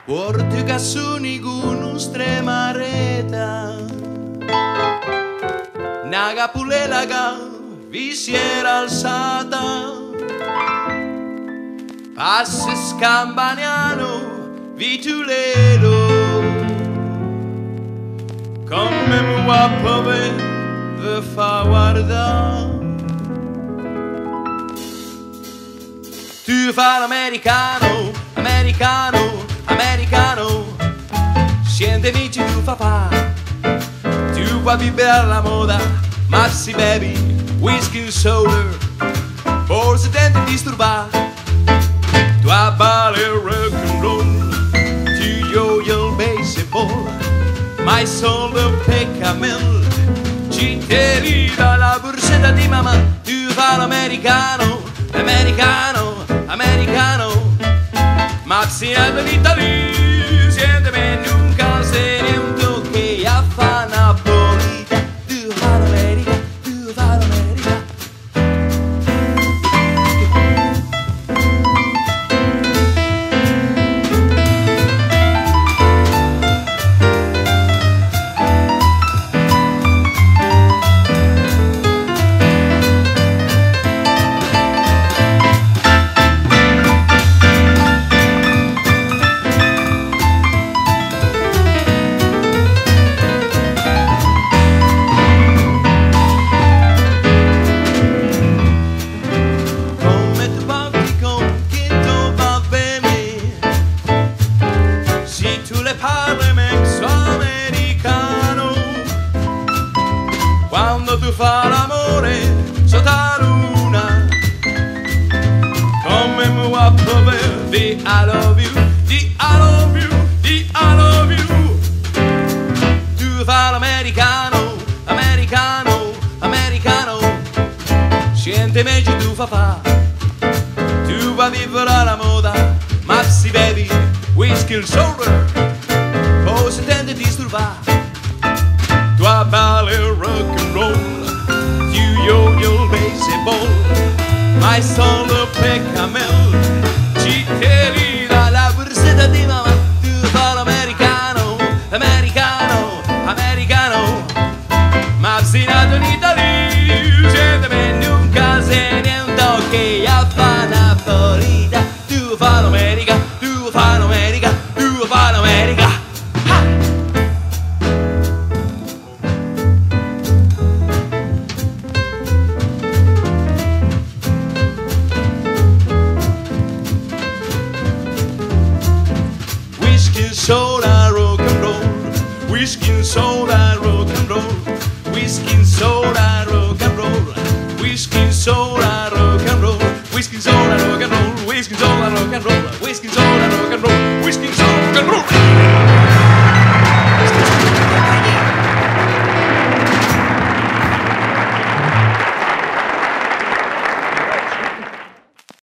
Portuga suni con stremareta Naga pulelaga vi si era alzata Passe scambaniano vitulero Come mi guapove ve fa guardare Tu fai l'americano, americano americano, siente amici tu papà, tu vuoi vivere la moda, ma si bevi whisky e soda, forse tenti disturbare, tu abbali il rock and roll, tu yo-yo il baseball, ma il soldo peccamel, ci te rida la borsetta di mamma, tu fai l'americano, americano, americano, ma si è l'Italia, siete me nunca se ne un tocche a fa Napoli, tu fa l'America, tu fa l'America. Quando tu fai l'amore sotto la luna come mi vuoi provare di I love you, di I love you, di I love you Tu fai l'americano, americano, americano Siente meglio tu fa Tu vai vivere la moda ma si bevi whisky e soda Forse tende a disturbare Tu abbali il rock and roll, tu yo-yo il baseball, ma il solo peccamel, ci te rida la borsetta di mamma, tu fai l'americano, americano, americano, ma sei nato in Italia, siete me nunca se ne un tocche a fa Napoli, tu fai l'America, tu fai l'America, tu fai l'America. Soda, rock and roll, whiskey and soda, rock and roll, whiskey and soda.